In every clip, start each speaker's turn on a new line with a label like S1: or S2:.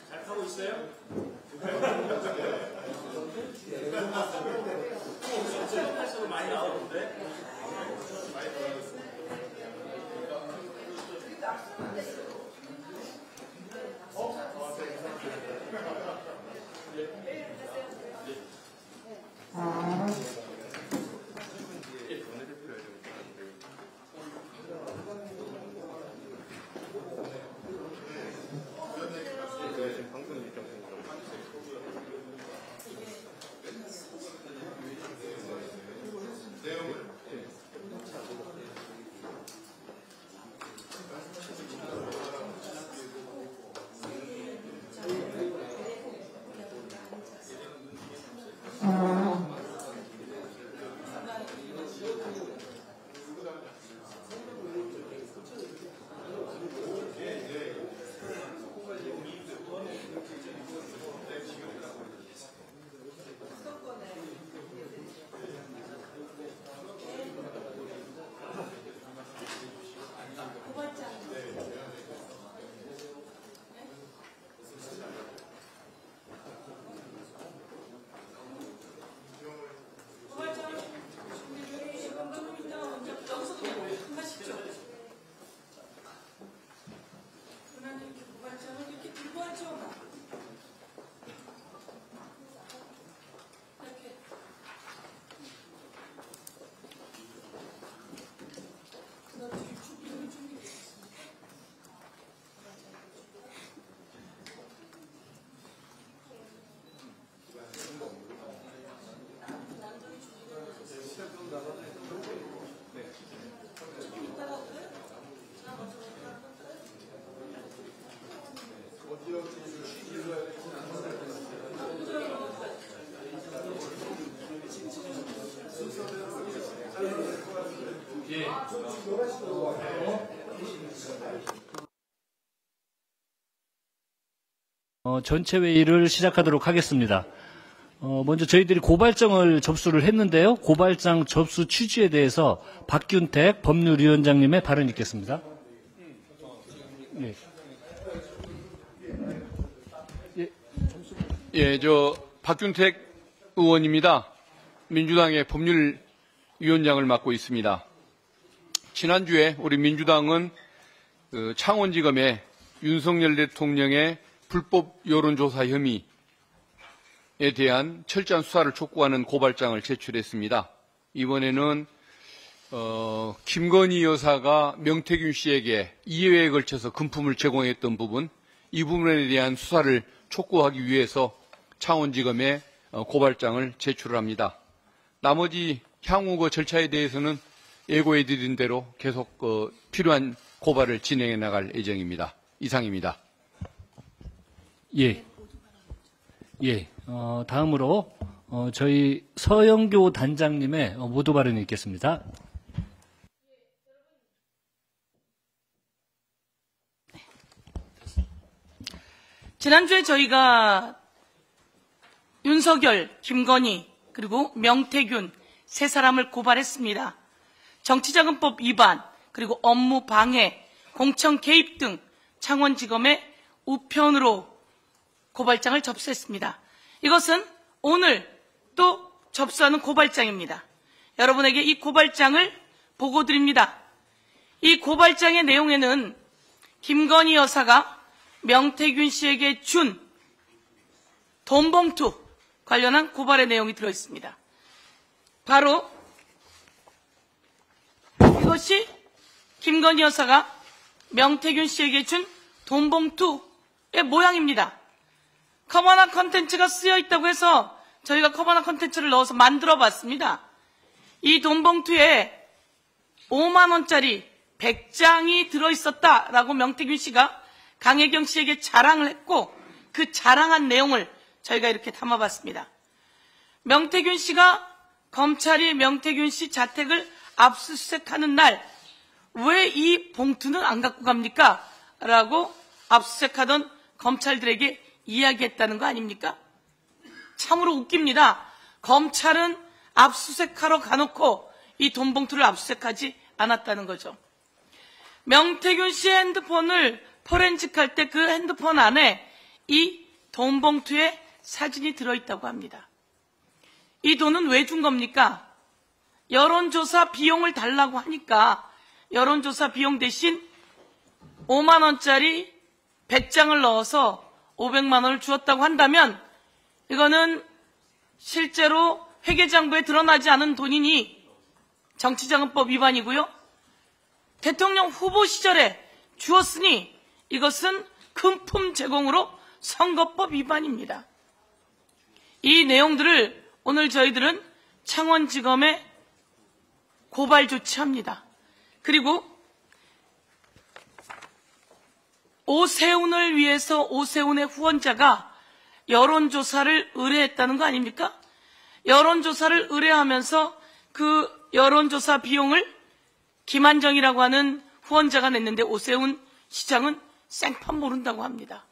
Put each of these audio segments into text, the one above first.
S1: 잘 타고 있어요? 수업할수록 많이 나오는데?
S2: 전체 회의를 시작하도록 하겠습니다. 먼저 저희들이 고발장을 접수를 했는데요. 고발장 접수 취지에 대해서 박균택 법률위원장님의 발언이 있겠습니다.
S3: 박균택 의원입니다. 민주당의 법률위원장을 맡고 있습니다. 지난주에 우리 민주당은 창원지검에 윤석열 대통령의 불법 여론조사 혐의에 대한 철저한 수사를 촉구하는 고발장을 제출했습니다. 이번에는 김건희 여사가 명태균 씨에게 2회에 걸쳐서 금품을 제공했던 부분, 이 부분에 대한 수사를 촉구하기 위해서 창원지검에 고발장을 제출을 합니다. 나머지 향후 그 절차에 대해서는 예고해드린 대로 계속 필요한 고발을 진행해 나갈 예정입니다. 이상입니다.
S2: 다음으로 저희 서영교 단장님의 모두 발언이 있겠습니다.
S4: 지난주에 저희가 윤석열, 김건희, 그리고 명태균 세 사람을 고발했습니다. 정치자금법 위반, 그리고 업무 방해, 공천 개입 등 창원지검에 우편으로 고발장을 접수했습니다. 이것은 오늘 또 접수하는 고발장입니다. 여러분에게 이 고발장을 보고드립니다. 이 고발장의 내용에는 김건희 여사가 명태균 씨에게 준 돈봉투 관련한 고발의 내용이 들어있습니다. 바로 이것이 김건희 여사가 명태균 씨에게 준 돈봉투의 모양입니다. 커버나 컨텐츠가 쓰여 있다고 해서 저희가 커버나 컨텐츠를 넣어서 만들어 봤습니다. 이 돈봉투에 5만 원짜리 100장이 들어있었다라고 명태균 씨가 강혜경 씨에게 자랑을 했고, 그 자랑한 내용을 저희가 이렇게 담아봤습니다. 명태균 씨가 검찰이 명태균 씨 자택을 압수수색하는 날 왜 이 봉투는 안 갖고 갑니까? 라고 압수수색하던 검찰들에게 이야기했다는 거 아닙니까? 참으로 웃깁니다. 검찰은 압수수색하러 가놓고 이 돈봉투를 압수수색하지 않았다는 거죠. 명태균 씨의 핸드폰을 포렌식할 때 그 핸드폰 안에 이 돈봉투에 사진이 들어있다고 합니다. 이 돈은 왜 준 겁니까? 여론조사 비용을 달라고 하니까 여론조사 비용 대신 5만 원짜리 100장을 넣어서 500만 원을 주었다고 한다면 이거는 실제로 회계장부에 드러나지 않은 돈이니 정치자금법 위반이고요. 대통령 후보 시절에 주었으니 이것은 금품 제공으로 선거법 위반입니다. 이 내용들을 오늘 저희들은 창원지검에 고발 조치합니다. 그리고 오세훈을 위해서 오세훈의 후원자가 여론조사를 의뢰했다는 거 아닙니까? 여론조사를 의뢰하면서 그 여론조사 비용을 김한정이라고 하는 후원자가 냈는데 오세훈 시장은 생판 모른다고 합니다.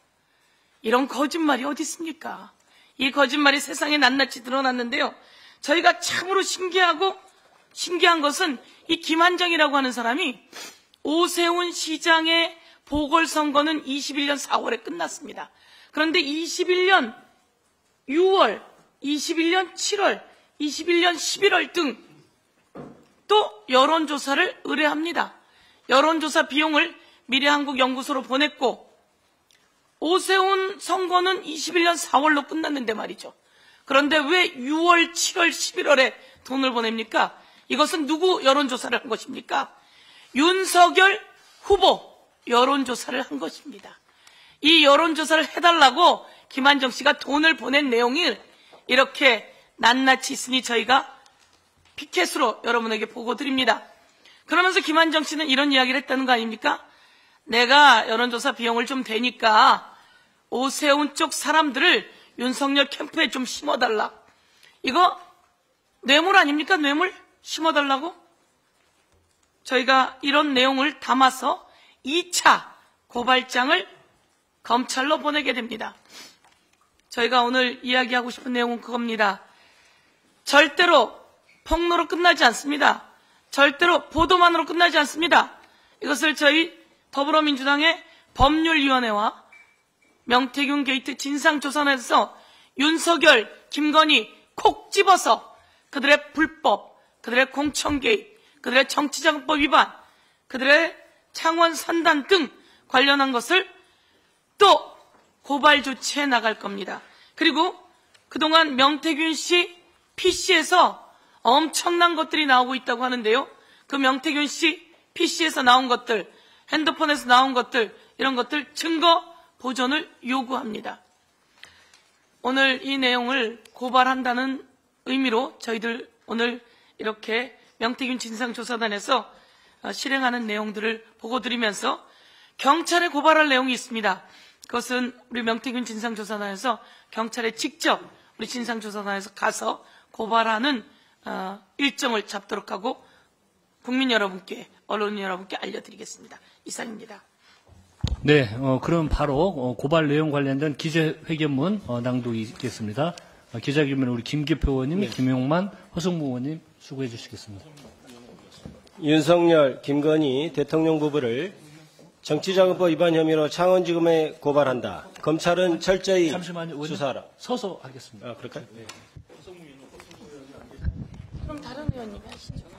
S4: 이런 거짓말이 어디 있습니까? 이 거짓말이 세상에 낱낱이 드러났는데요. 저희가 참으로 신기한 것은 이 김한정이라고 하는 사람이 오세훈 시장의 보궐선거는 21년 4월에 끝났습니다. 그런데 21년 6월, 21년 7월, 21년 11월 등 또 여론조사를 의뢰합니다. 여론조사 비용을 미래한국연구소로 보냈고 오세훈 선거는 21년 4월로 끝났는데 말이죠. 그런데 왜 6월, 7월, 11월에 돈을 보냅니까? 이것은 누구 여론조사를 한 것입니까? 윤석열 후보 여론조사를 한 것입니다. 이 여론조사를 해달라고 김한정 씨가 돈을 보낸 내용이 이렇게 낱낱이 있으니 저희가 피켓으로 여러분에게 보고드립니다. 그러면서 김한정 씨는 이런 이야기를 했다는 거 아닙니까? 내가 여론조사 비용을 좀 대니까 오세훈 쪽 사람들을 윤석열 캠프에 좀 심어달라. 이거 뇌물 아닙니까? 뇌물? 심어달라고? 저희가 이런 내용을 담아서 2차 고발장을 검찰로 보내게 됩니다. 저희가 오늘 이야기하고 싶은 내용은 그겁니다. 절대로 폭로로 끝나지 않습니다. 절대로 보도만으로 끝나지 않습니다. 이것을 저희 더불어민주당의 법률위원회와 명태균 게이트 진상조사단에서 윤석열, 김건희 콕 집어서 그들의 불법, 그들의 공천 개입, 그들의 정치자금법 위반, 그들의 창원 산단 등 관련한 것을 또 고발 조치해 나갈 겁니다. 그리고 그동안 명태균 씨 PC에서 엄청난 것들이 나오고 있다고 하는데요. 그 명태균 씨 PC에서 나온 것들, 핸드폰에서 나온 것들, 이런 것들 증거 보존을 요구합니다. 오늘 이 내용을 고발한다는 의미로 저희들 오늘 이렇게 명태균 진상조사단에서 실행하는 내용들을 보고드리면서 경찰에 고발할 내용이 있습니다. 그것은 우리 명태균 진상조사단에서 경찰에 직접 우리 진상조사단에서 가서 고발하는 일정을 잡도록 하고 국민 여러분께, 언론 여러분께 알려드리겠습니다. 이상입니다.
S2: 네, 그럼 바로 고발 내용 관련된 기자회견문 낭독이 있겠습니다. 기자회견문 우리 김기표 의원님, 김용만, 허성무 의원님 수고해 주시겠습니다.
S5: 윤석열, 김건희 대통령 부부를 정치자금법 위반 혐의로 창원지검에 고발한다. 검찰은 철저히
S2: 잠시만요, 의원님.
S5: 수사하라.
S2: 서서 하겠습니다.
S5: 아, 그럴까요?
S2: 네.
S4: 그럼 다른 의원님이 하시죠.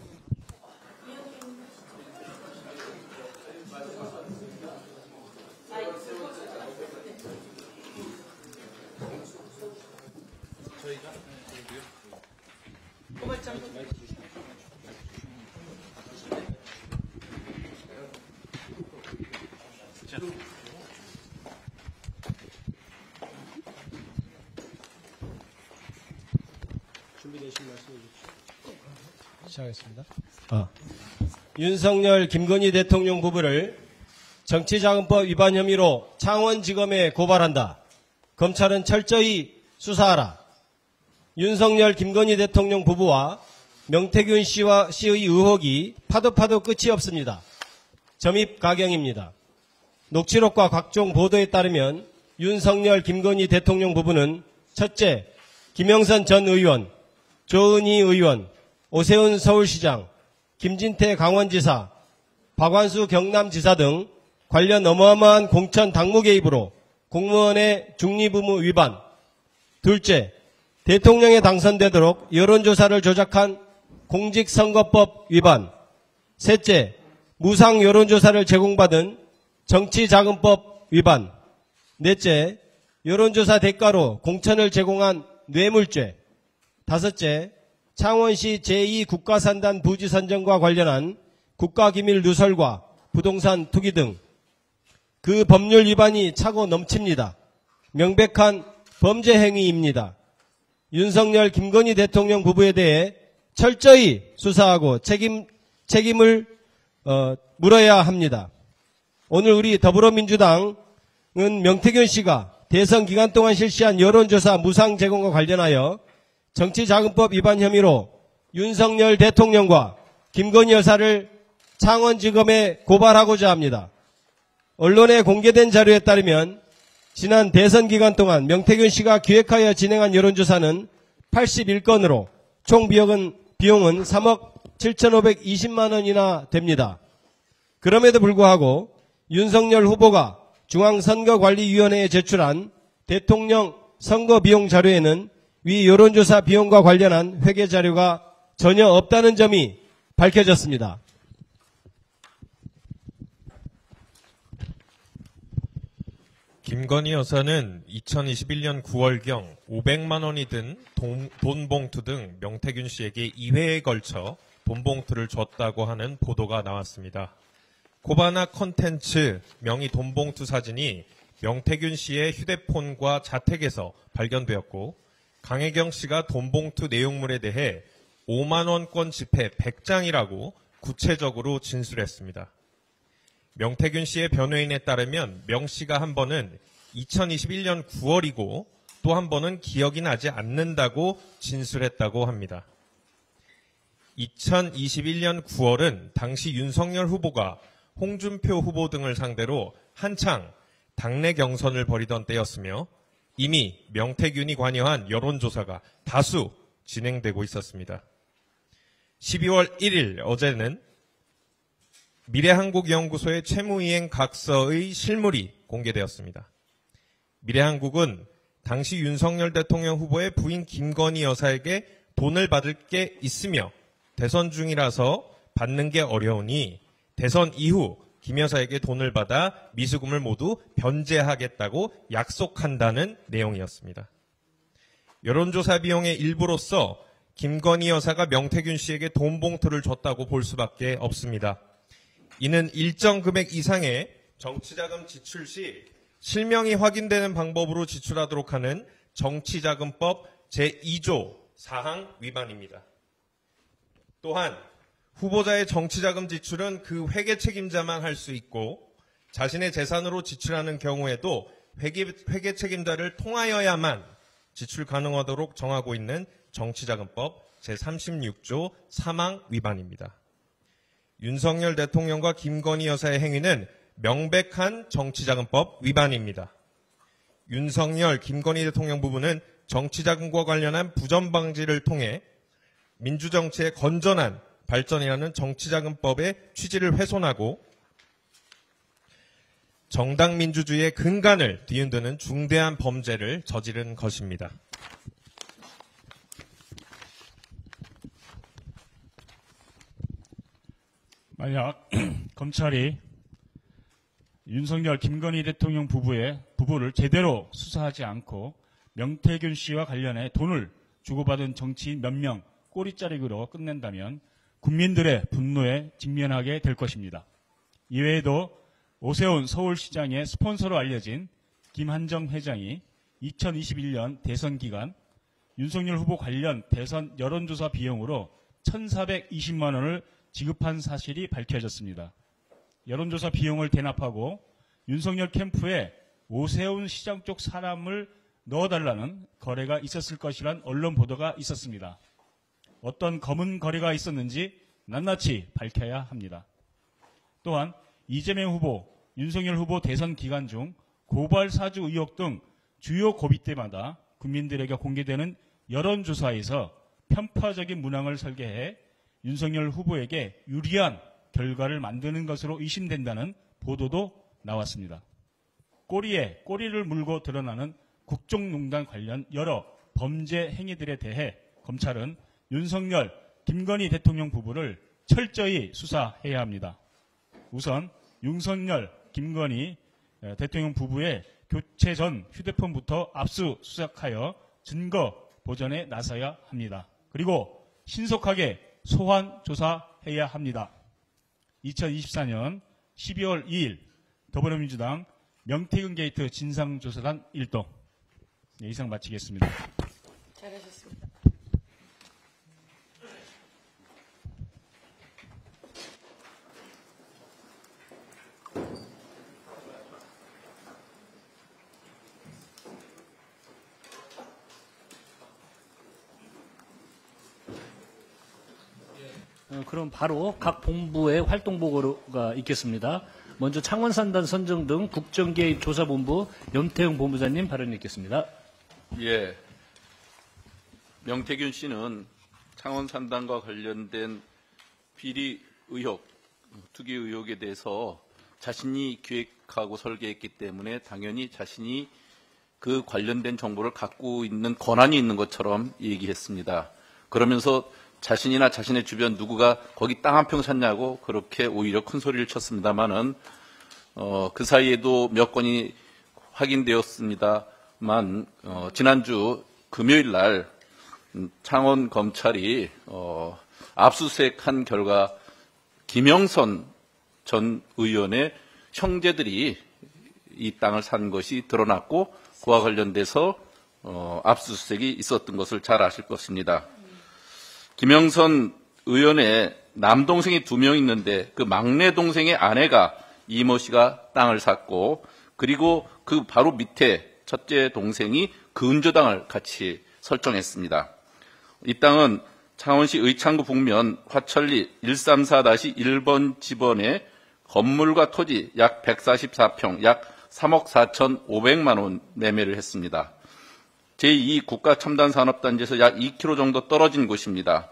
S5: 시작하겠습니다. 윤석열, 김건희 대통령 부부를 정치자금법 위반 혐의로 창원지검에 고발한다. 검찰은 철저히 수사하라. 윤석열, 김건희 대통령 부부와 명태균 씨의 의혹이 파도 끝이 없습니다. 점입 가경입니다. 녹취록과 각종 보도에 따르면 윤석열, 김건희 대통령 부부는 첫째, 김영선 전 의원, 조은희 의원, 오세훈 서울시장, 김진태 강원지사, 박완수 경남지사 등 관련 어마어마한 공천 당무 개입으로 공무원의 중리의무 위반. 둘째, 대통령에 당선되도록 여론조사를 조작한 공직선거법 위반. 셋째, 무상 여론조사를 제공받은 정치자금법 위반. 넷째, 여론조사 대가로 공천을 제공한 뇌물죄. 다섯째, 창원시 제2국가산단 부지 선정과 관련한 국가기밀 누설과 부동산 투기 등 그 법률 위반이 차고 넘칩니다. 명백한 범죄 행위입니다. 윤석열, 김건희 대통령 부부에 대해 철저히 수사하고 책임을 물어야 합니다. 오늘 우리 더불어민주당은 명태균 씨가 대선 기간 동안 실시한 여론조사 무상 제공과 관련하여 정치자금법 위반 혐의로 윤석열 대통령과 김건희 여사를 창원지검에 고발하고자 합니다. 언론에 공개된 자료에 따르면 지난 대선 기간 동안 명태균 씨가 기획하여 진행한 여론조사는 81건으로 총 비용은 3억 7,520만 원이나 됩니다. 그럼에도 불구하고 윤석열 후보가 중앙선거관리위원회에 제출한 대통령 선거비용 자료에는 위 여론조사 비용과 관련한 회계 자료가 전혀 없다는 점이 밝혀졌습니다.
S6: 김건희 여사는 2021년 9월경 500만 원이 든 돈 봉투 등 명태균 씨에게 2회에 걸쳐 돈 봉투를 줬다고 하는 보도가 나왔습니다. 코바나 컨텐츠 명의 돈 봉투 사진이 명태균 씨의 휴대폰과 자택에서 발견되었고 강혜경 씨가 돈 봉투 내용물에 대해 5만 원권 지폐 100장이라고 구체적으로 진술했습니다. 명태균 씨의 변호인에 따르면 명 씨가 한 번은 2021년 9월이고 또 한 번은 기억이 나지 않는다고 진술했다고 합니다. 2021년 9월은 당시 윤석열 후보가 홍준표 후보 등을 상대로 한창 당내 경선을 벌이던 때였으며 이미 명태균이 관여한 여론조사가 다수 진행되고 있었습니다. 12월 1일 어제는 미래한국연구소의 채무이행 각서의 실물이 공개되었습니다. 미래한국은 당시 윤석열 대통령 후보의 부인 김건희 여사에게 돈을 받을 게 있으며 대선 중이라서 받는 게 어려우니 대선 이후 김 여사에게 돈을 받아 미수금을 모두 변제하겠다고 약속한다는 내용이었습니다. 여론조사 비용의 일부로서 김건희 여사가 명태균 씨에게 돈 봉투를 줬다고 볼 수밖에 없습니다. 이는 일정 금액 이상의 정치자금 지출 시 실명이 확인되는 방법으로 지출하도록 하는 정치자금법 제2조 4항 위반입니다. 또한 후보자의 정치자금 지출은 그 회계 책임자만 할 수 있고 자신의 재산으로 지출하는 경우에도 회계 책임자를 통하여야만 지출 가능하도록 정하고 있는 정치자금법 제36조 3항 위반입니다. 윤석열 대통령과 김건희 여사의 행위는 명백한 정치자금법 위반입니다. 윤석열, 김건희 대통령 부부는 정치자금과 관련한 부정 방지를 통해 민주정치의 건전한 발전이라는 정치자금법의 취지를 훼손하고 정당 민주주의의 근간을 뒤흔드는 중대한 범죄를 저지른 것입니다.
S7: 만약 검찰이 윤석열, 김건희 대통령 부부를 제대로 수사하지 않고 명태균 씨와 관련해 돈을 주고받은 정치인 몇 명 꼬리자르기로 끝낸다면 국민들의 분노에 직면하게 될 것입니다. 이외에도 오세훈 서울시장의 스폰서로 알려진 김한정 회장이 2021년 대선 기간 윤석열 후보 관련 대선 여론조사 비용으로 1,420만 원을 지급한 사실이 밝혀졌습니다. 여론조사 비용을 대납하고 윤석열 캠프에 오세훈 시장 쪽 사람을 넣어달라는 거래가 있었을 것이란 언론 보도가 있었습니다. 어떤 검은 거래가 있었는지 낱낱이 밝혀야 합니다. 또한 이재명 후보, 윤석열 후보 대선 기간 중 고발 사주 의혹 등 주요 고비 때마다 국민들에게 공개되는 여론조사에서 편파적인 문항을 설계해 윤석열 후보에게 유리한 결과를 만드는 것으로 의심된다는 보도도 나왔습니다. 꼬리에 꼬리를 물고 드러나는 국정농단 관련 여러 범죄 행위들에 대해 검찰은 윤석열, 김건희 대통령 부부를 철저히 수사해야 합니다. 우선 윤석열, 김건희 대통령 부부의 교체 전 휴대폰부터 압수수색하여 증거 보전에 나서야 합니다. 그리고 신속하게 소환 조사해야 합니다. 2024년 12월 2일 더불어민주당 명태균 게이트 진상조사단 1동. 네, 이상 마치겠습니다.
S4: 잘하셨습니다.
S2: 그럼 바로 각 본부의 활동 보고가 있겠습니다. 먼저 창원산단 선정 등 국정개입 조사본부 염태영 본부장님 발언 있겠습니다.
S8: 예, 명태균 씨는 창원산단과 관련된 비리 의혹, 투기 의혹에 대해서 자신이 기획하고 설계했기 때문에 당연히 자신이 그 관련된 정보를 갖고 있는 권한이 있는 것처럼 얘기했습니다. 그러면서 자신이나 자신의 주변 누구가 거기 땅 한 평 샀냐고 그렇게 오히려 큰 소리를 쳤습니다만은 그 사이에도 몇 건이 확인되었습니다만 지난주 금요일 날 창원 검찰이 압수수색한 결과 김영선 전 의원의 형제들이 이 땅을 산 것이 드러났고 그와 관련돼서 압수수색이 있었던 것을 잘 아실 것입니다. 김영선 의원의 남동생이 2명 있는데 그 막내 동생의 아내가 이모 씨가 땅을 샀고 그리고 그 바로 밑에 첫째 동생이 근저당을 같이 설정했습니다. 이 땅은 창원시 의창구 북면 화천리 134-1번 지번의 건물과 토지 약 144평, 약 3억 4,500만 원 매매를 했습니다. 제2 국가첨단산업단지에서 약 2km 정도 떨어진 곳입니다.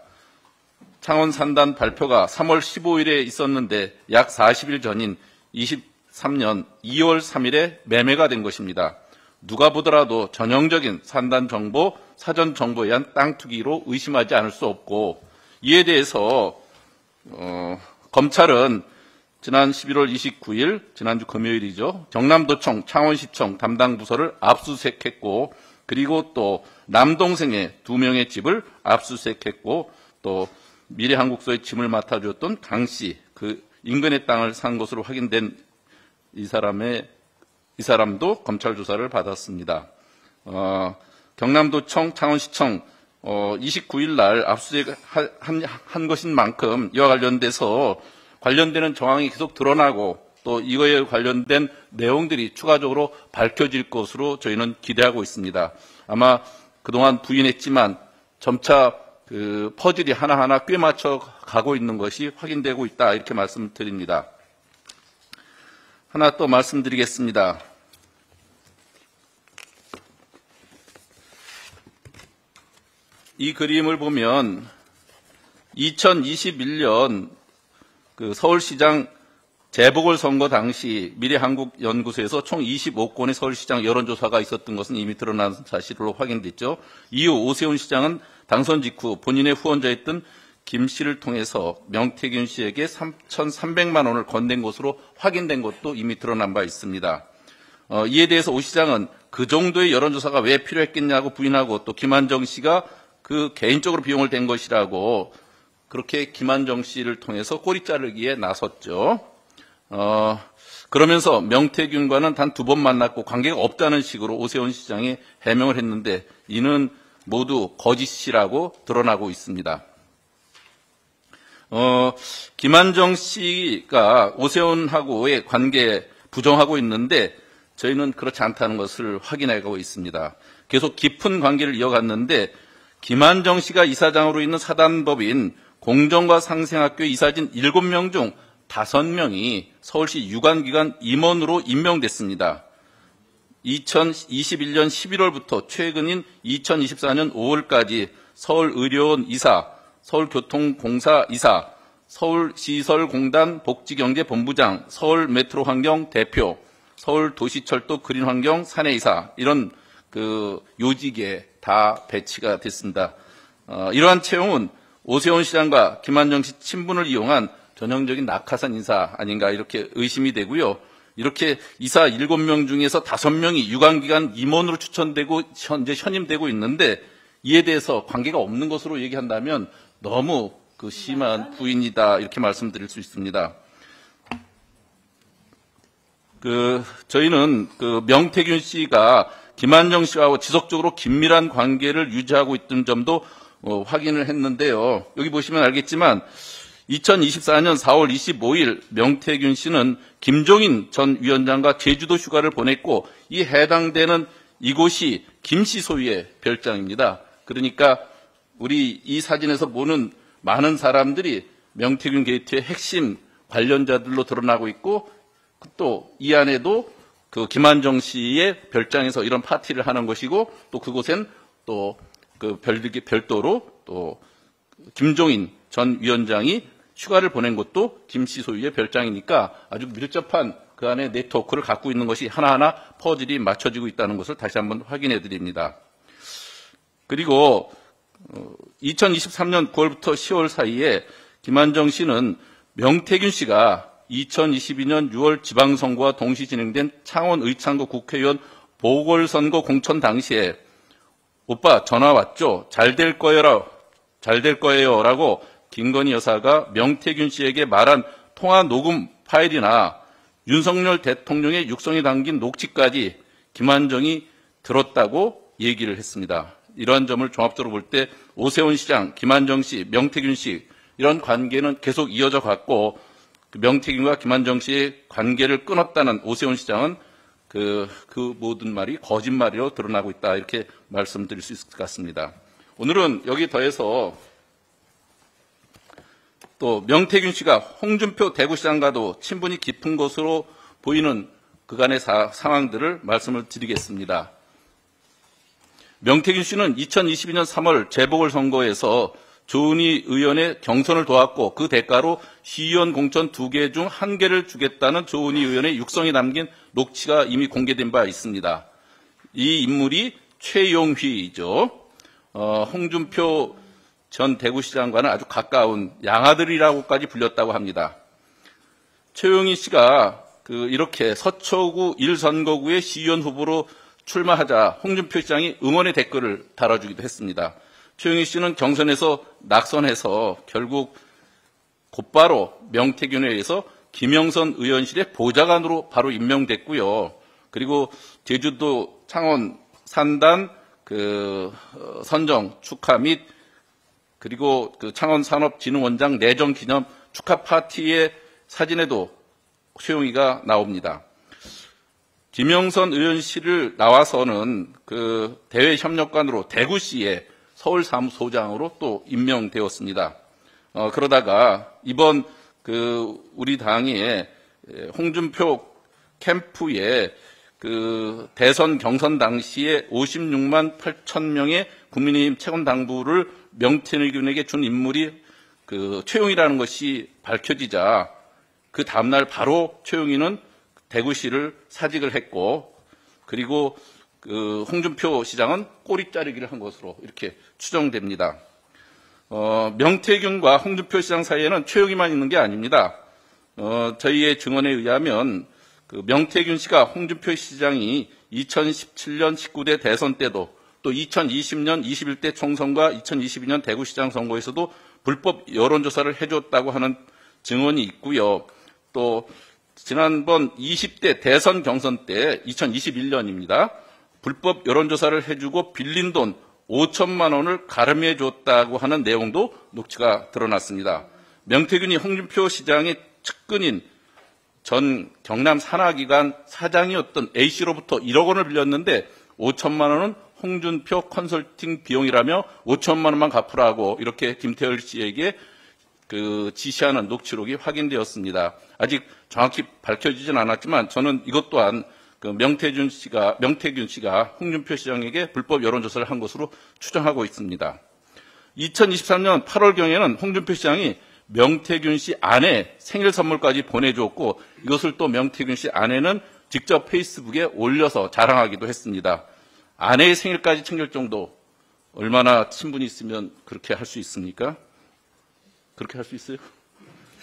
S8: 창원산단 발표가 3월 15일에 있었는데 약 40일 전인 23년 2월 3일에 매매가 된 것입니다. 누가 보더라도 전형적인 산단 정보, 사전 정보에 의한 땅 투기로 의심하지 않을 수 없고 이에 대해서 검찰은 지난 11월 29일, 지난주 금요일이죠. 경남도청, 창원시청 담당 부서를 압수수색했고 그리고 또 남동생의 2명의 집을 압수수색했고 또 미래한국소의 짐을 맡아주었던 강 씨, 그 인근의 땅을 산 것으로 확인된 이 사람도 검찰 조사를 받았습니다. 경남도청, 창원시청 29일 날 압수수색한 것인 만큼 이와 관련돼서 관련되는 정황이 계속 드러나고 또 이거에 관련된 내용들이 추가적으로 밝혀질 것으로 저희는 기대하고 있습니다. 아마 그동안 부인했지만 점차 그 퍼즐이 하나하나 꿰맞춰 가고 있는 것이 확인되고 있다 이렇게 말씀드립니다. 하나 또 말씀드리겠습니다. 이 그림을 보면 2021년 그 서울시장 재보궐선거 당시 미래한국연구소에서 총 25건의 서울시장 여론조사가 있었던 것은 이미 드러난 사실로 확인됐죠. 이후 오세훈 시장은 당선 직후 본인의 후원자였던 김 씨를 통해서 명태균 씨에게 3,300만 원을 건넨 것으로 확인된 것도 이미 드러난 바 있습니다. 이에 대해서 오 시장은 그 정도의 여론조사가 왜 필요했겠냐고 부인하고 또 김한정 씨가 그 개인적으로 비용을 댄 것이라고 그렇게 김한정 씨를 통해서 꼬리 자르기에 나섰죠. 그러면서 명태균과는 단 2번 만났고 관계가 없다는 식으로 오세훈 시장이 해명을 했는데 이는 모두 거짓이라고 드러나고 있습니다. 김한정 씨가 오세훈하고의 관계 부정하고 있는데 저희는 그렇지 않다는 것을 확인하고 있습니다. 계속 깊은 관계를 이어갔는데 김한정 씨가 이사장으로 있는 사단법인 공정과 상생학교 이사진 7명 중 5명이 서울시 유관기관 임원으로 임명됐습니다. 2021년 11월부터 최근인 2024년 5월까지 서울의료원 이사, 서울교통공사 이사, 서울시설공단 복지경제본부장, 서울메트로환경 대표, 서울도시철도 그린환경 사내이사 이런 그 요직에 다 배치가 됐습니다. 이러한 채용은 오세훈 시장과 김한정 씨 친분을 이용한 전형적인 낙하산 인사 아닌가 이렇게 의심이 되고요. 이렇게 이사 7명 중에서 5명이 유관기관 임원으로 추천되고 현재 현임되고 있는데 이에 대해서 관계가 없는 것으로 얘기한다면 너무 그 심한 부인이다 이렇게 말씀드릴 수 있습니다. 저희는 명태균 씨가 김한정 씨와 지속적으로 긴밀한 관계를 유지하고 있던 점도 확인을 했는데요. 여기 보시면 알겠지만 2024년 4월 25일 명태균 씨는 김종인 전 위원장과 제주도 휴가를 보냈고 이 해당되는 이곳이 김 씨 소유의 별장입니다. 그러니까 우리 이 사진에서 보는 많은 사람들이 명태균 게이트의 핵심 관련자들로 드러나고 있고 또 이 안에도 그 김한정 씨의 별장에서 이런 파티를 하는 것이고 또 그곳엔 또 그 별도로 또 김종인 전 위원장이 휴가를 보낸 것도 김 씨 소유의 별장이니까 아주 밀접한 그 안에 네트워크를 갖고 있는 것이 하나하나 퍼즐이 맞춰지고 있다는 것을 다시 한번 확인해 드립니다. 그리고 2023년 9월부터 10월 사이에 김한정 씨는 명태균 씨가 2022년 6월 지방선거와 동시 진행된 창원 의창구 국회의원 보궐선거 공천 당시에 오빠 전화 왔죠? 잘 될 거예요 라고 김건희 여사가 명태균 씨에게 말한 통화 녹음 파일이나 윤석열 대통령의 육성이 담긴 녹취까지 김한정이 들었다고 얘기를 했습니다. 이러한 점을 종합적으로 볼 때 오세훈 시장, 김한정 씨, 명태균 씨 이런 관계는 계속 이어져 갔고 명태균과 김한정 씨의 관계를 끊었다는 오세훈 시장은 그 모든 말이 거짓말이로 드러나고 있다 이렇게 말씀드릴 수 있을 것 같습니다. 오늘은 여기 더해서 또 명태균 씨가 홍준표 대구시장과도 친분이 깊은 것으로 보이는 그간의 상황들을 말씀을 드리겠습니다. 명태균 씨는 2022년 3월 재보궐선거에서 조은희 의원의 경선을 도왔고 그 대가로 시의원 공천 2개 중 1개를 주겠다는 조은희 의원의 육성이 담긴 녹취가 이미 공개된 바 있습니다. 이 인물이 최용휘이죠. 홍준표 전 대구시장과는 아주 가까운 양아들이라고까지 불렸다고 합니다. 최용희 씨가 이렇게 서초구 1선거구의 시의원 후보로 출마하자 홍준표 시장이 응원의 댓글을 달아주기도 했습니다. 최용희 씨는 경선에서 낙선해서 결국 곧바로 명태균에 의해서 김영선 의원실의 보좌관으로 바로 임명됐고요. 그리고 제주도 창원 산단 선정 축하 및 그리고 창원산업진흥원장 내정 기념 축하 파티의 사진에도 최용희가 나옵니다. 김영선 의원실을 나와서는 대외 협력관으로 대구시의 서울사무소장으로 또 임명되었습니다. 그러다가 이번 우리 당의 홍준표 캠프에 그 대선 경선 당시에 56만 8천 명의 국민의힘 채권 당부를 명태균에게 준 인물이 그 최용이라는 것이 밝혀지자 그 다음날 바로 최용이는 대구시를 사직을 했고, 그리고 그 홍준표 시장은 꼬리 자르기를 한 것으로 이렇게 추정됩니다. 명태균과 홍준표 시장 사이에는 최용이만 있는 게 아닙니다. 저희의 증언에 의하면 그 명태균 씨가 홍준표 시장이 2017년 19대 대선 때도 또 2020년 21대 총선과 2022년 대구시장 선거에서도 불법 여론조사를 해줬다고 하는 증언이 있고요. 또 지난번 20대 대선 경선 때 2021년입니다. 불법 여론조사를 해주고 빌린 돈 5천만 원을 가름해 줬다고 하는 내용도 녹취가 드러났습니다. 명태균이 홍준표 시장의 측근인 전 경남 산하기관 사장이었던 A씨로부터 1억 원을 빌렸는데 5천만 원은 홍준표 컨설팅 비용이라며 5천만 원만 갚으라고 이렇게 김태열 씨에게 그 지시하는 녹취록이 확인되었습니다. 아직 정확히 밝혀지진 않았지만 저는 이것 또한 그 명태균 씨가 홍준표 시장에게 불법 여론조사를 한 것으로 추정하고 있습니다. 2023년 8월경에는 홍준표 시장이 명태균 씨 아내 생일 선물까지 보내주었고, 이것을 또 명태균 씨 아내는 직접 페이스북에 올려서 자랑하기도 했습니다. 아내의 생일까지 챙길 정도, 얼마나 친분이 있으면 그렇게 할 수 있습니까? 그렇게 할 수 있어요?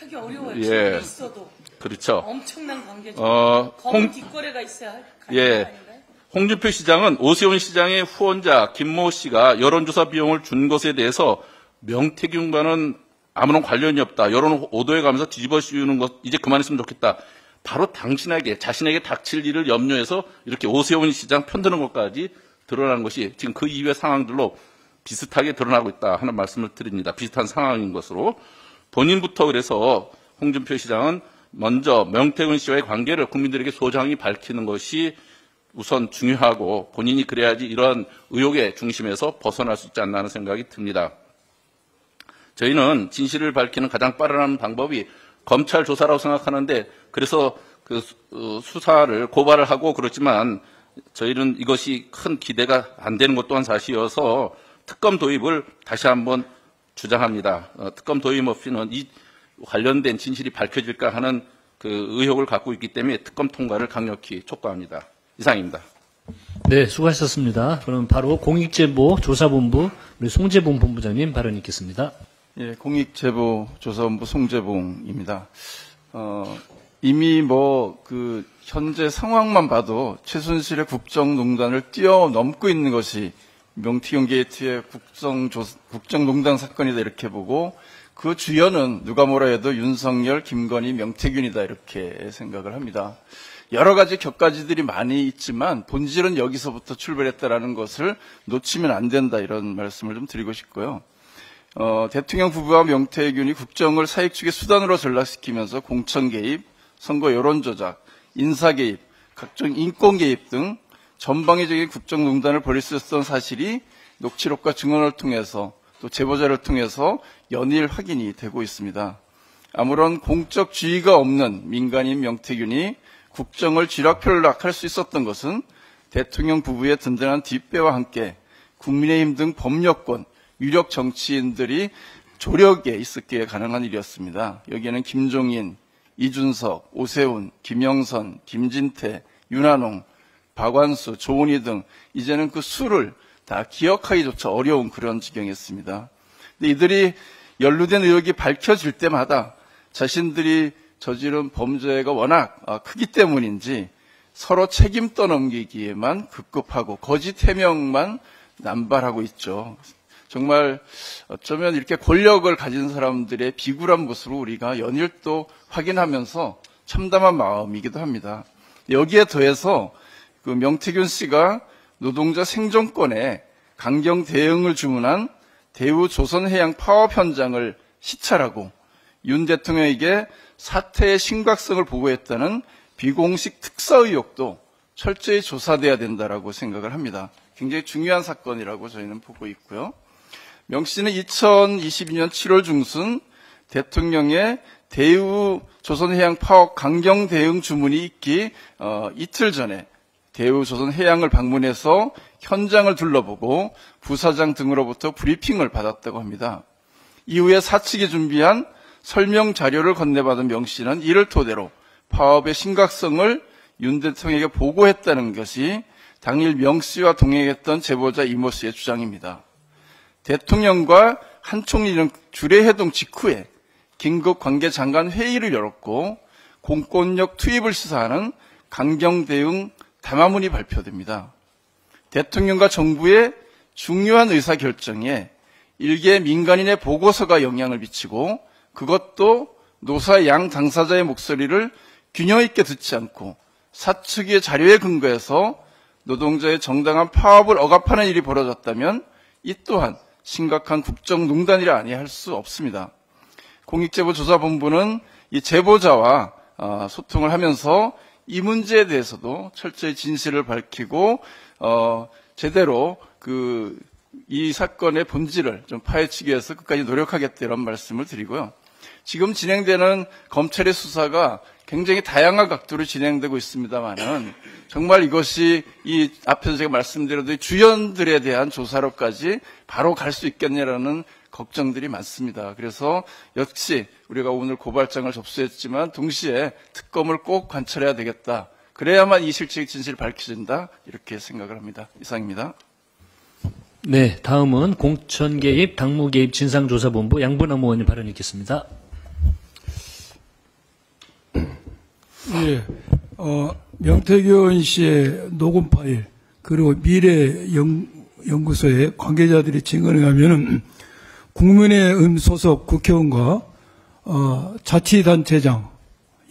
S4: 하기 어려워요.
S8: 예.
S4: 친분이 있어도.
S8: 그렇죠.
S4: 엄청난 관계죠. 검은 뒷거래가 있어야 할
S8: 예.
S4: 아닌가요?
S8: 홍준표 시장은 오세훈 시장의 후원자 김모 씨가 여론조사 비용을 준 것에 대해서 명태균과는 아무런 관련이 없다. 여론 오도해 가면서 뒤집어 씌우는 것 이제 그만했으면 좋겠다. 바로 자신에게 닥칠 일을 염려해서 이렇게 오세훈 시장 편드는 것까지 드러난 것이 지금 그 이후의 상황들로 비슷하게 드러나고 있다 하는 말씀을 드립니다. 비슷한 상황인 것으로. 본인부터 그래서 홍준표 시장은 먼저 명태균 씨와의 관계를 국민들에게 소장히 밝히는 것이 우선 중요하고 본인이 그래야지 이러한 의혹의 중심에서 벗어날 수 있지 않나 하는 생각이 듭니다. 저희는 진실을 밝히는 가장 빠른 방법이 검찰 조사라고 생각하는데, 그래서 그 수사를 고발을 하고 그렇지만 저희는 이것이 큰 기대가 안 되는 것 또한 사실이어서 특검 도입을 다시 한번 주장합니다. 특검 도입 없이는 이 관련된 진실이 밝혀질까 하는 그 의혹을 갖고 있기 때문에 특검 통과를 강력히 촉구합니다. 이상입니다.
S2: 네, 수고하셨습니다. 그럼 바로 공익제보조사본부 우리 송재봉 본부장님 발언 있겠습니다.
S9: 예, 공익제보조사본부 송재봉입니다. 이미 현재 상황만 봐도 최순실의 국정농단을 뛰어넘고 있는 것이 명태균 게이트의 국정농단 사건이다 이렇게 보고, 그 주연은 누가 뭐라 해도 윤석열, 김건희, 명태균이다 이렇게 생각을 합니다. 여러 가지 격가지들이 많이 있지만 본질은 여기서부터 출발했다라는 것을 놓치면 안 된다, 이런 말씀을 좀 드리고 싶고요. 대통령 부부와 명태균이 국정을 사익 추구의 수단으로 전락시키면서 공천 개입, 선거 여론 조작, 인사 개입, 각종 인권 개입 등 전방위적인 국정농단을 벌일 수 있었던 사실이 녹취록과 증언을 통해서 또 제보자를 통해서 연일 확인이 되고 있습니다. 아무런 공적 지위가 없는 민간인 명태균이 국정을 쥐락펴락할 수 있었던 것은 대통령 부부의 든든한 뒷배와 함께 국민의힘 등 범여권, 유력 정치인들이 조력에 있었기에 가능한 일이었습니다. 여기에는 김종인, 이준석, 오세훈, 김영선, 김진태, 윤한홍, 박완수, 조은희 등 이제는 그 수를 다 기억하기조차 어려운 그런 지경이었습니다. 근데 이들이 연루된 의혹이 밝혀질 때마다 자신들이 저지른 범죄가 워낙 크기 때문인지 서로 책임 떠넘기기에만 급급하고 거짓 해명만 남발하고 있죠. 정말 어쩌면 이렇게 권력을 가진 사람들의 비굴한 모습을 우리가 연일 또 확인하면서 참담한 마음이기도 합니다. 여기에 더해서 그 명태균 씨가 노동자 생존권에 강경 대응을 주문한 대우 조선해양 파업 현장을 시찰하고 윤 대통령에게 사태의 심각성을 보고했다는 비공식 특사 의혹도 철저히 조사돼야 된다라고 생각을 합니다. 굉장히 중요한 사건이라고 저희는 보고 있고요. 명 씨는 2022년 7월 중순 대통령의 대우 조선해양 파업 강경 대응 주문이 있기 이틀 전에 대우조선해양을 방문해서 현장을 둘러보고 부사장 등으로부터 브리핑을 받았다고 합니다. 이후에 사측이 준비한 설명 자료를 건네받은 명 씨는 이를 토대로 파업의 심각성을 윤 대통령에게 보고했다는 것이 당일 명 씨와 동행했던 제보자 이모 씨의 주장입니다. 대통령과 한 총리는 주례회동 직후에 긴급 관계장관 회의를 열었고 공권력 투입을 시사하는 강경 대응 담화문이 발표됩니다. 대통령과 정부의 중요한 의사결정에 일개 민간인의 보고서가 영향을 미치고 그것도 노사 양 당사자의 목소리를 균형 있게 듣지 않고 사측의 자료에 근거해서 노동자의 정당한 파업을 억압하는 일이 벌어졌다면 이 또한 심각한 국정농단이라 아니할 수 없습니다. 공익제보조사본부는 이 제보자와 소통을 하면서 이 문제에 대해서도 철저히 진실을 밝히고 제대로 이 사건의 본질을 좀 파헤치기 위해서 끝까지 노력하겠다 이런 말씀을 드리고요. 지금 진행되는 검찰의 수사가 굉장히 다양한 각도로 진행되고 있습니다만은 정말 이것이 이 앞에서 제가 말씀드렸던 주연들에 대한 조사로까지 바로 갈 수 있겠냐라는 걱정들이 많습니다. 그래서 역시 우리가 오늘 고발장을 접수했지만 동시에 특검을 꼭 관철해야 되겠다. 그래야만 이 실체의 진실이 밝혀진다. 이렇게 생각을 합니다. 이상입니다.
S2: 네, 다음은 공천개입, 당무개입 진상조사본부 양분남 의원님 발언 있겠습니다.
S10: 예, 명태균 씨의 녹음 파일 그리고 미래연구소의 관계자들이 증언에 의하면 국민의힘 소속 국회의원과 자치단체장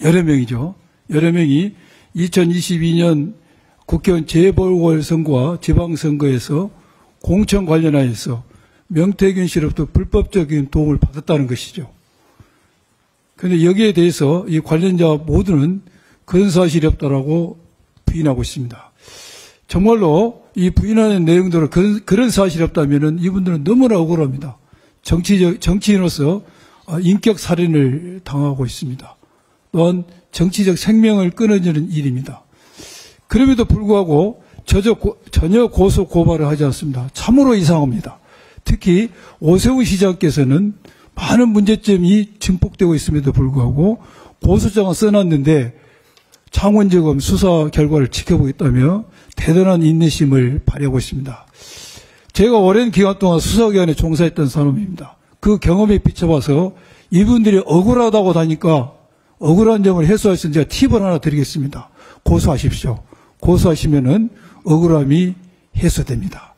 S10: 여러 명이죠. 여러 명이 2022년 국회의원 재보궐선거와 지방선거에서 공천 관련하여서 명태균 씨로부터 불법적인 도움을 받았다는 것이죠. 그런데 여기에 대해서 이 관련자 모두는 그런 사실이 없다라고 부인하고 있습니다. 정말로 이 부인하는 내용대로 그런 사실이 없다면 이분들은 너무나 억울합니다. 정치인으로서 인격 살인을 당하고 있습니다. 또한 정치적 생명을 끊어지는 일입니다. 그럼에도 불구하고 전혀 고소 고발을 하지 않습니다. 참으로 이상합니다. 특히 오세훈 시장께서는 많은 문제점이 증폭되고 있음에도 불구하고 고소장을 써놨는데 창원지검 수사 결과를 지켜보겠다며 대단한 인내심을 발휘하고 있습니다. 제가 오랜 기간 동안 수사기관에 종사했던 사람입니다. 그 경험에 비춰봐서 이분들이 억울하다고 하니까 억울한 점을 해소할 수 있는 제가 팁을 하나 드리겠습니다. 고소하십시오. 고소하시면은 억울함이 해소됩니다.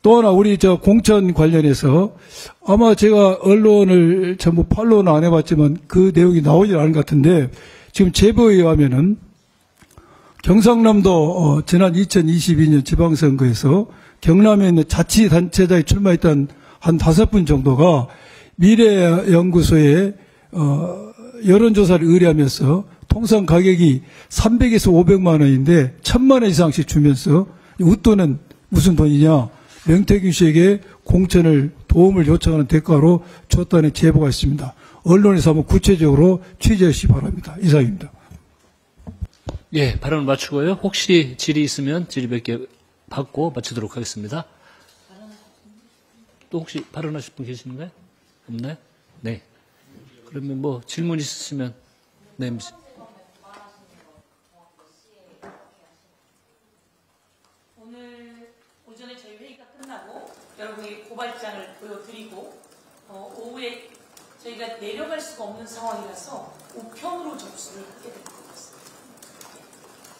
S10: 또 하나 우리 공천 관련해서 아마 제가 언론을 전부 팔로우는 안 해봤지만 그 내용이 나오질 않은 것 같은데 지금 제보에 의하면은 경상남도 지난 2022년 지방선거에서 경남에 있는 자치단체장에 출마했던 한 5분 정도가 미래연구소에 여론조사를 의뢰하면서 통상 가격이 300에서 500만 원인데 1000만 원 이상씩 주면서 웃돈은 무슨 돈이냐, 명태균 씨에게 공천을 도움을 요청하는 대가로 줬다는 제보가 있습니다. 언론에서 한번 구체적으로 취재하시기 바랍니다. 이상입니다.
S2: 예, 발언을 마치고요. 혹시 질의 있으면 질의 몇 개 받고 마치도록 하겠습니다. 또 혹시 발언하실 분 계신가요? 없나요? 네. 그러면 뭐 질문 있으시면 네.
S4: 오늘 오전에 저희 회의가 끝나고 여러분이 고발장을 보여드리고 오후에 저희가 내려갈 수가 없는 상황이라서 우편으로 접수를 하게 될 것 같습니다.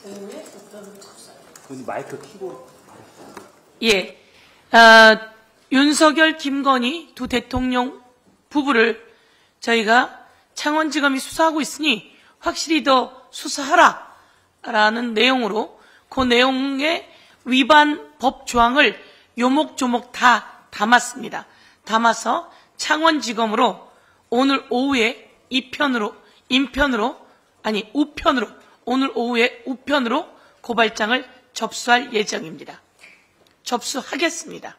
S4: 오후에 우편으로 접수하게 됩니다.
S1: 마이크 키보드.
S4: 예. 윤석열, 김건희 두 대통령 부부를 저희가 창원지검이 수사하고 있으니 확실히 더 수사하라라는 내용으로 그 내용의 위반 법 조항을 요목조목 다 담았습니다. 담아서 창원지검으로 오늘 오후에 오늘 오후에 우편으로 고발장을 접수할 예정입니다. 접수하겠습니다.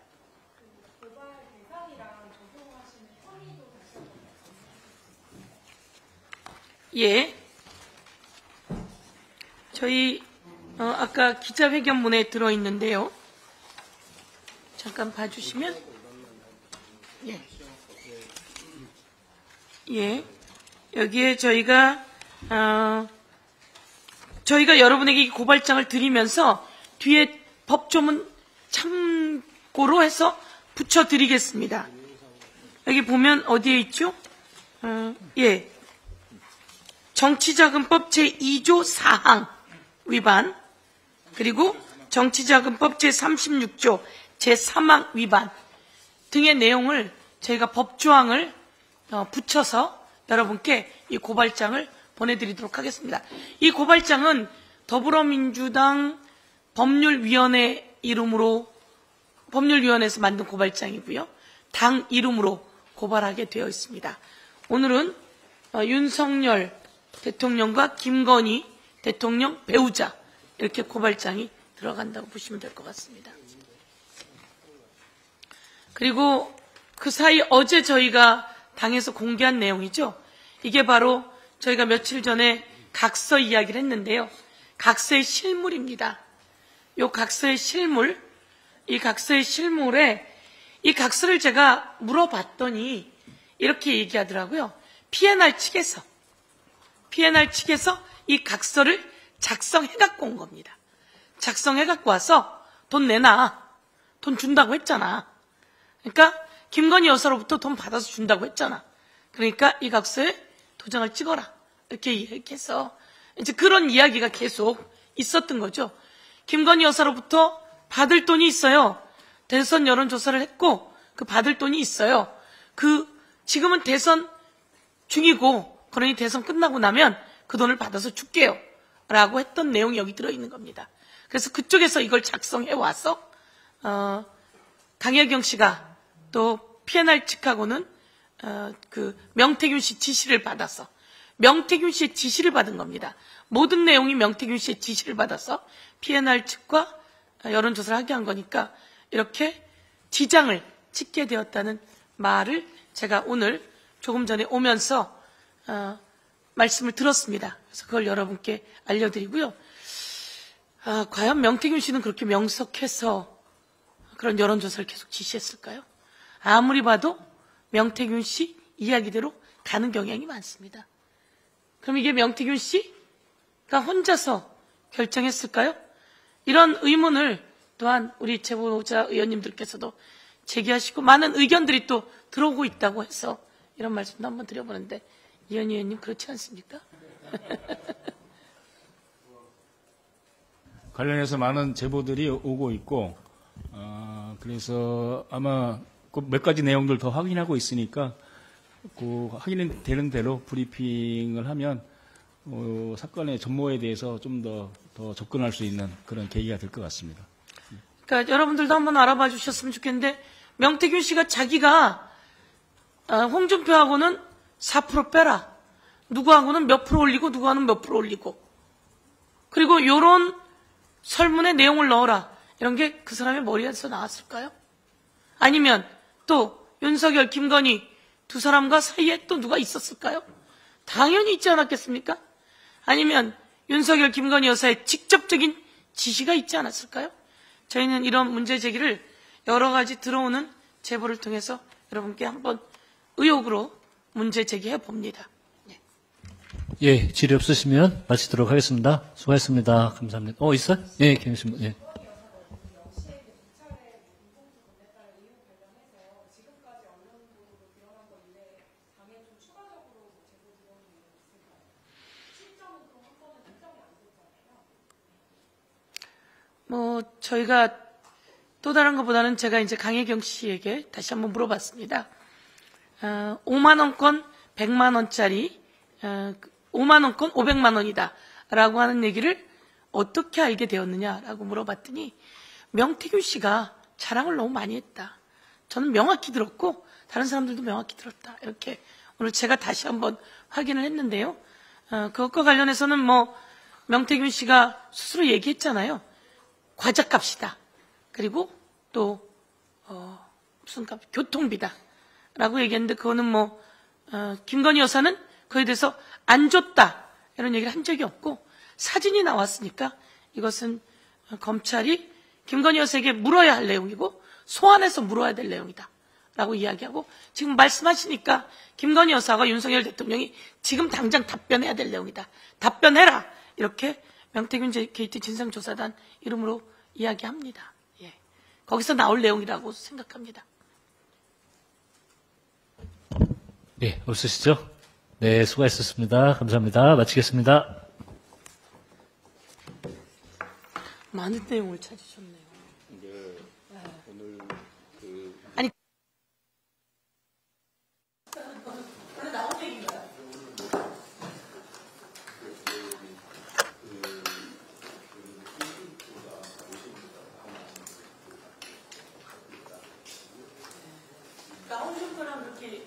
S4: 예. 저희 아까 기자회견문에 들어있는데요. 잠깐 봐주시면. 예. 예. 여기에 저희가 여러분에게 이 고발장을 드리면서 뒤에 법조문 참고로 해서 붙여드리겠습니다. 여기 보면 어디에 있죠? 예. 정치자금법 제2조 4항 위반, 그리고 정치자금법 제36조 제3항 위반 등의 내용을 저희가 법조항을 붙여서 여러분께 이 고발장을 보내드리도록 하겠습니다. 이 고발장은 더불어민주당 법률위원회 이름으로, 법률위원회에서 만든 고발장이고요. 당 이름으로 고발하게 되어 있습니다. 오늘은 윤석열 대통령과 김건희 대통령 배우자, 이렇게 고발장이 들어간다고 보시면 될 것 같습니다. 그리고 그 사이 어제 저희가 당에서 공개한 내용이죠. 이게 바로 저희가 며칠 전에 각서 이야기를 했는데요. 각서의 실물입니다. 이 각서의 실물, 이 각서의 실물에 이 각서를 제가 물어봤더니 이렇게 얘기하더라고요. P&R 측에서 이 각서를 작성해 갖고 온 겁니다. 작성해 갖고 와서 돈 내놔. 돈 준다고 했잖아. 그러니까 김건희 여사로부터 돈 받아서 준다고 했잖아. 그러니까 이 각서에 도장을 찍어라. 이렇게 얘기해서 이제 그런 이야기가 계속 있었던 거죠. 김건희 여사로부터 받을 돈이 있어요. 대선 여론조사를 했고 그 받을 돈이 있어요. 지금은 대선 중이고, 그러니 대선 끝나고 나면 그 돈을 받아서 줄게요 라고 했던 내용이 여기 들어있는 겁니다. 그래서 그쪽에서 이걸 작성해 와서 강혜경 씨가 또 P&R 측하고는 명태균 씨 지시를 받아서, 명태균 씨의 지시를 받은 겁니다. 모든 내용이 명태균 씨의 지시를 받아서 P&R 측과 여론조사를 하게 한 거니까 이렇게 지장을 찍게 되었다는 말을 제가 오늘 조금 전에 오면서 말씀을 들었습니다. 그래서 그걸 여러분께 알려드리고요. 과연 명태균 씨는 그렇게 명석해서 그런 여론조사를 계속 지시했을까요? 아무리 봐도 명태균 씨 이야기대로 가는 경향이 많습니다. 그럼 이게 명태균 씨가 혼자서 결정했을까요? 이런 의문을 또한 우리 제보자 의원님들께서도 제기하시고 많은 의견들이 또 들어오고 있다고 해서 이런 말씀도 한번 드려보는데, 이현 의원님 그렇지 않습니까?
S7: 관련해서 많은 제보들이 오고 있고, 그래서 아마 그 몇 가지 내용들 더 확인하고 있으니까 그 확인이 되는 대로 브리핑을 하면 사건의 전모에 대해서 좀 더 접근할 수 있는 그런 계기가 될 것 같습니다.
S4: 그러니까 여러분들도 한번 알아봐 주셨으면 좋겠는데, 명태균 씨가 자기가 홍준표하고는 4% 빼라, 누구하고는 몇 프로 올리고 누구하고는 몇 프로 올리고, 그리고 이런 설문의 내용을 넣어라, 이런 게 그 사람의 머리에서 나왔을까요? 아니면 또 윤석열, 김건희 두 사람과 사이에 또 누가 있었을까요? 당연히 있지 않았겠습니까? 아니면 윤석열, 김건희 여사의 직접적인 지시가 있지 않았을까요? 저희는 이런 문제 제기를 여러 가지 들어오는 제보를 통해서 여러분께 한번 의혹으로 문제 제기해 봅니다.
S2: 예, 질의 없으시면 마치도록 하겠습니다. 수고하셨습니다. 감사합니다. 있어요? 예, 김수님. 예.
S4: 저희가 또 다른 것보다는 제가 이제 강혜경 씨에게 다시 한번 물어봤습니다. 5만 원권 100만 원짜리, 5만 원권 500만 원이다 라고 하는 얘기를 어떻게 알게 되었느냐라고 물어봤더니 명태균 씨가 자랑을 너무 많이 했다. 저는 명확히 들었고 다른 사람들도 명확히 들었다. 이렇게 오늘 제가 다시 한번 확인을 했는데요. 그것과 관련해서는 명태균 씨가 스스로 얘기했잖아요. 과자값이다. 그리고 또 무슨 값? 교통비다 라고 얘기했는데, 그거는 김건희 여사는 그에 대해서 안 줬다 이런 얘기를 한 적이 없고 사진이 나왔으니까 이것은 검찰이 김건희 여사에게 물어야 할 내용이고 소환해서 물어야 될 내용이다 라고 이야기하고 지금 말씀하시니까 김건희 여사가 윤석열 대통령이 지금 당장 답변해야 될 내용이다. 답변해라. 이렇게 명태균 게이트 진상조사단 이름으로 이야기합니다. 예. 거기서 나올 내용이라고 생각합니다.
S2: 네, 없으시죠? 네, 수고하셨습니다. 감사합니다. 마치겠습니다.
S4: 많은 내용을 찾으셨네요. 아니, 원래 나온 얘기인가요? 나오는 거랑 그렇게